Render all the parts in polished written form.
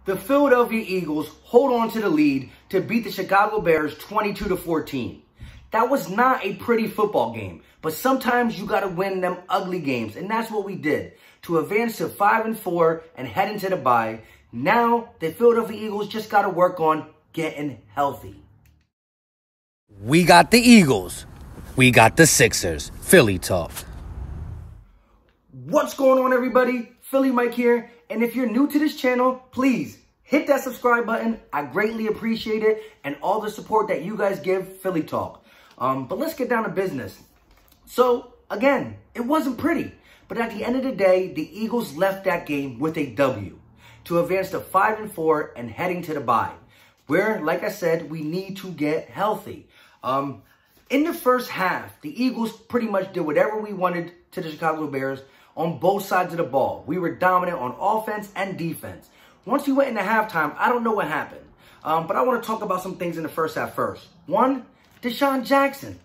The Philadelphia Eagles hold on to the lead to beat the Chicago Bears 22-14. That was not a pretty football game, but sometimes you got to win them ugly games, and that's what we did to advance to 5-4 and head into the bye. Now, the Philadelphia Eagles just got to work on getting healthy. We got the Eagles. We got the Sixers. Philly talk. What's going on, everybody? Philly Mike here. And if you're new to this channel, please hit that subscribe button. I greatly appreciate it and all the support that you guys give Philly Talk. But let's get down to business. So, again, it wasn't pretty. But at the end of the day, the Eagles left that game with a W to advance to 5-4 and heading to the bye, where, like I said, we need to get healthy. In the first half, the Eagles pretty much did whatever we wanted to the Chicago Bears on both sides of the ball. We were dominant on offense and defense. Once we went into halftime, I don't know what happened. But I want to talk about some things in the first half first. One, Desean Jackson.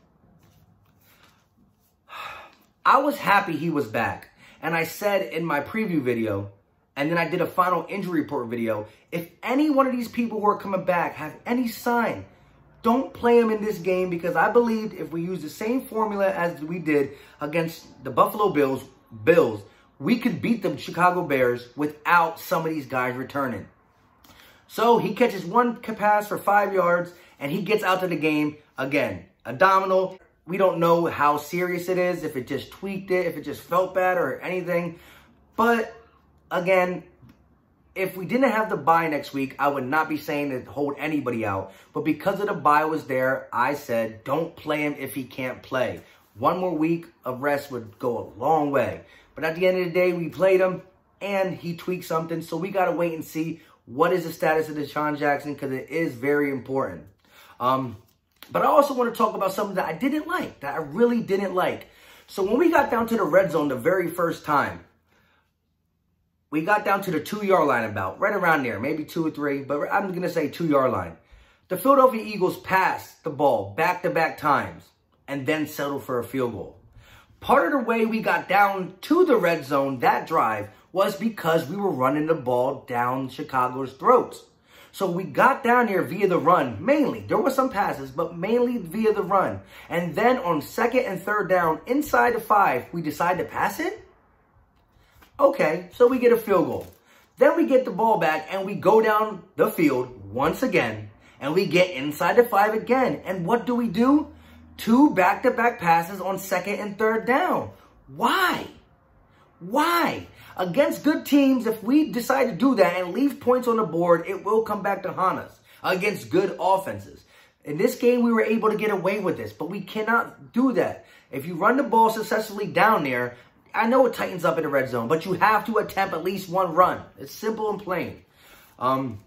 I was happy he was back. And I said in my preview video, and then I did a final injury report video, if any one of these people who are coming back have any sign, don't play him in this game, because I believed if we use the same formula as we did against the Buffalo Bills, we could beat the Chicago Bears without some of these guys returning. So he catches one pass for 5 yards, and he gets out to the game. Again, abdominal. We don't know how serious it is, if it just tweaked it, if it just felt bad or anything. But, again, if we didn't have the bye next week, I would not be saying to hold anybody out. But because of the bye was there, I said don't play him if he can't play. One more week of rest would go a long way. But at the end of the day, we played him, and he tweaked something. So we got to wait and see what is the status of Desean Jackson, because it is very important. But I also want to talk about something that I didn't like, that I really didn't like. So when we got down to the red zone the very first time, we got down to the 2-yard line about, right around there, maybe 2 or 3, but I'm going to say 2-yard line. The Philadelphia Eagles passed the ball back-to-back times and then settled for a field goal. Part of the way we got down to the red zone that drive was because we were running the ball down Chicago's throats. So we got down here via the run, mainly. There were some passes, but mainly via the run. And then on 2nd and 3rd down, inside the 5, we decide to pass it? Okay, so we get a field goal. Then we get the ball back, and we go down the field once again, and we get inside the 5 again. And what do? 2 back-to-back passes on 2nd and 3rd down. Why? Why? Against good teams, if we decide to do that and leave points on the board, it will come back to haunt us against good offenses. In this game, we were able to get away with this, but we cannot do that. If you run the ball successfully down there, I know it tightens up in the red zone, but you have to attempt at least one run. It's simple and plain. Other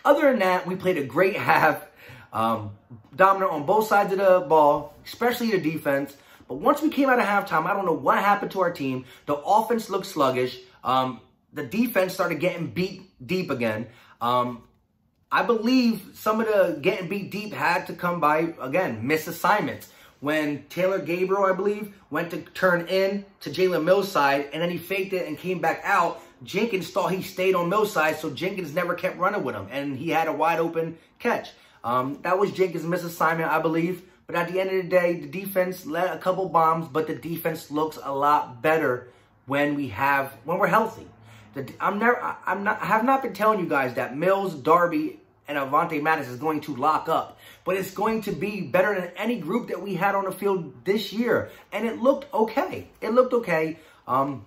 than that, we played a great half, dominant on both sides of the ball, especially the defense. But once we came out of halftime, I don't know what happened to our team. The offense looked sluggish. The defense started getting beat deep again. I believe some of the getting beat deep had to come by, again, missed assignments. When Taylor Gabriel, I believe, went to turn in to Jalen Mills' side, and then he faked it and came back out, Jenkins thought he stayed on Mills' side, so Jenkins never kept running with him, and he had a wide open catch. That was Jenkins' missed assignment, I believe. But at the end of the day, the defense let a couple bombs, but the defense looks a lot better when we're healthy. I have not been telling you guys that Mills, Darby, and Avonte Maddox is going to lock up, but it's going to be better than any group that we had on the field this year, and it looked okay. It looked okay. I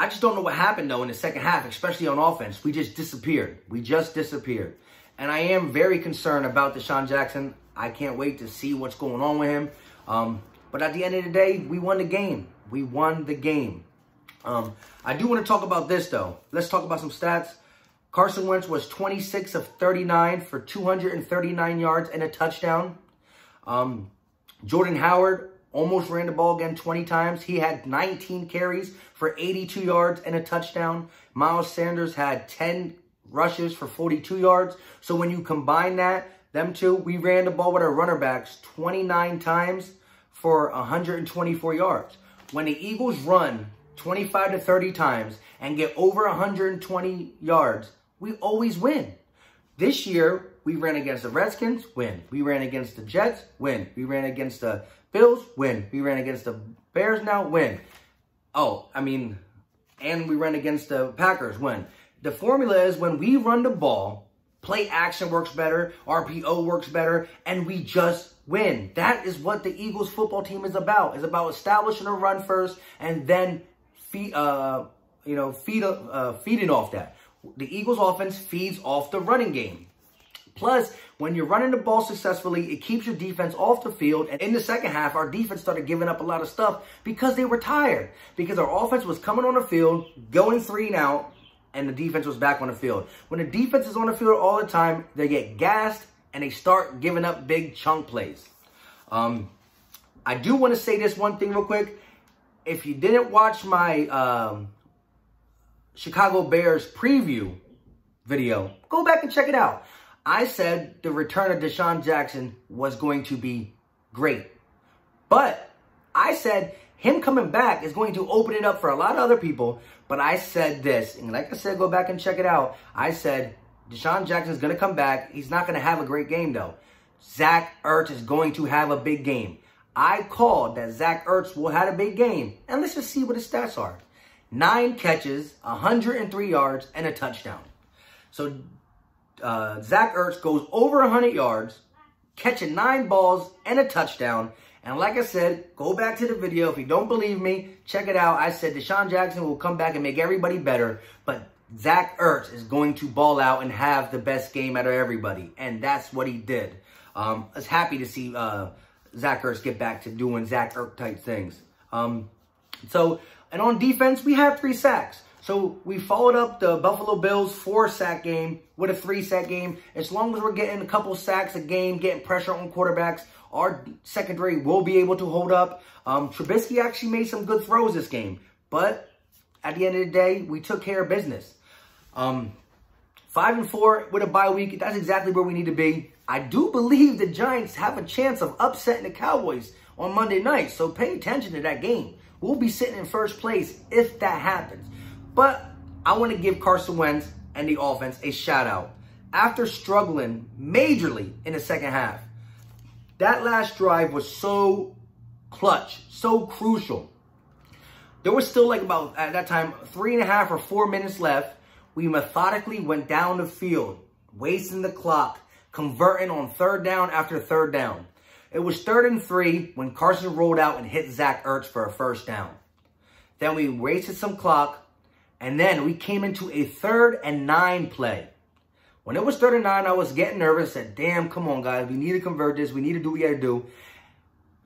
just don't know what happened though in the second half, especially on offense. We just disappeared. And I am very concerned about Desean Jackson. I can't wait to see what's going on with him. But at the end of the day, we won the game. I do want to talk about this, though. Let's talk about some stats. Carson Wentz was 26 of 39 for 239 yards and a touchdown. Jordan Howard almost ran the ball again 20 times. He had 19 carries for 82 yards and a touchdown. Miles Sanders had 10 rushes for 42 yards. So when you combine them two, we ran the ball with our runner backs 29 times for 124 yards. When the Eagles run 25 to 30 times and get over 120 yards we always win. This year, we ran against the Redskins, win. We ran against the Jets, win. We ran against the Bills, win. We ran against the Bears now, win. And we ran against the Packers, win. The formula is when we run the ball, play action works better, RPO works better, and we just win. That is what the Eagles football team is about. It's about establishing a run first and then feeding off that. The Eagles offense feeds off the running game. Plus, when you're running the ball successfully, it keeps your defense off the field. And in the second half, our defense started giving up a lot of stuff because they were tired. Because our offense was coming on the field, going 3 and out, and the defense was back on the field. When the defense is on the field all the time, they get gassed and they start giving up big chunk plays. I do want to say this one thing real quick. If you didn't watch my Chicago Bears preview video, go back and check it out. I said the return of Desean Jackson was going to be great. But I said him coming back is going to open it up for a lot of other people. But I said this, and like I said, go back and check it out. I said Desean Jackson is going to come back. He's not going to have a great game, though. Zach Ertz is going to have a big game. I called that Zach Ertz will have a big game. And let's just see what his stats are. 9 catches, 103 yards, and a touchdown. So Zach Ertz goes over 100 yards, catching 9 balls and a touchdown. And like I said, go back to the video. If you don't believe me, check it out. I said Desean Jackson will come back and make everybody better. But Zach Ertz is going to ball out and have the best game out of everybody. And that's what he did. I was happy to see Zach Ertz get back to doing Zach Ertz type things. And on defense, we had 3 sacks. So we followed up the Buffalo Bills 4-sack game with a 3-sack game. As long as we're getting a couple sacks a game, getting pressure on quarterbacks, our secondary will be able to hold up. Trubisky actually made some good throws this game. But at the end of the day, we took care of business. 5-4 with a bye week, that's exactly where we need to be. I do believe the Giants have a chance of upsetting the Cowboys on Monday night. So pay attention to that game. We'll be sitting in first place if that happens. But I want to give Carson Wentz and the offense a shout out. After struggling majorly in the second half, that last drive was so clutch, so crucial. There was still like about, at that time, 3.5 or 4 minutes left. We methodically went down the field, wasting the clock, converting on 3rd down after 3rd down. It was 3rd and 3 when Carson rolled out and hit Zach Ertz for a 1st down. Then we wasted some clock. And then we came into a 3rd and 9 play. When it was 3rd and 9, I was getting nervous. Said, damn, come on, guys. We need to convert this. We need to do what we got to do.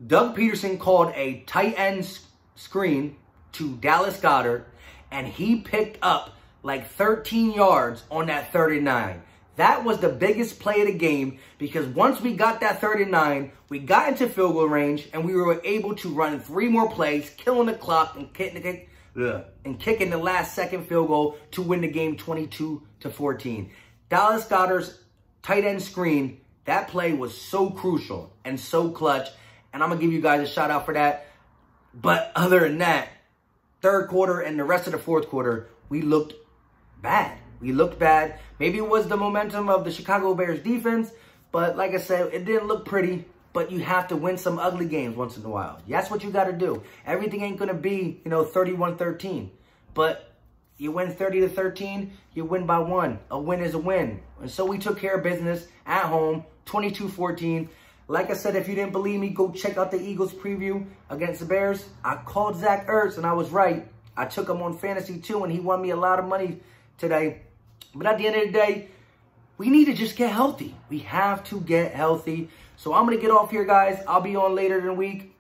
Doug Peterson called a tight end screen to Dallas Goedert. And he picked up like 13 yards on that 3rd and 9. That was the biggest play of the game. Because once we got that 3rd and 9, we got into field goal range. And we were able to run 3 more plays, killing the clock and kicking the last second field goal to win the game 22-14. Dallas Goedert's tight end screen, that play was so crucial and so clutch. And I'm going to give you guys a shout out for that. But other than that, 3rd quarter and the rest of the 4th quarter, we looked bad. We looked bad. Maybe it was the momentum of the Chicago Bears defense. But like I said, it didn't look pretty. But you have to win some ugly games once in a while. That's what you got to do. Everything ain't going to be, 31-13. But you win 30-13, you win by 1. A win is a win. And so we took care of business at home, 22-14. Like I said, if you didn't believe me, go check out the Eagles preview against the Bears. I called Zach Ertz, and I was right. I took him on fantasy, too, and he won me a lot of money today. But at the end of the day, we need to just get healthy. We have to get healthy. So I'm going to get off here, guys. I'll be on later in the week.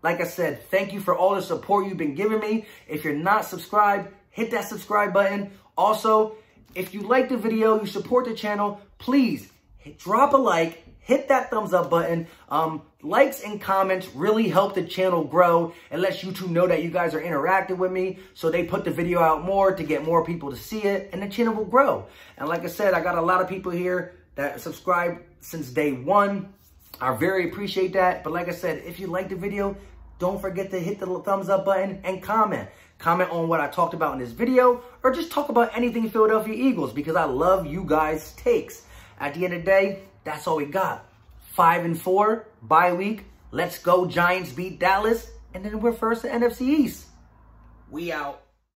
Like I said, thank you for all the support you've been giving me. If you're not subscribed, hit that subscribe button. Also, if you like the video, you support the channel, please drop a like, hit that thumbs up button. Likes and comments really help the channel grow and lets YouTube know that you guys are interacting with me. So they put the video out more to get more people to see it, and the channel will grow. And like I said, I got a lot of people here that subscribe since day 1. I very appreciate that. But like I said, if you like the video, don't forget to hit the thumbs up button and comment. comment on what I talked about in this video, or just talk about anything Philadelphia Eagles, because I love you guys' takes. At the end of the day, that's all we got. 5-4, bye week. Let's go Giants beat Dallas, and then we're first in NFC East. We out.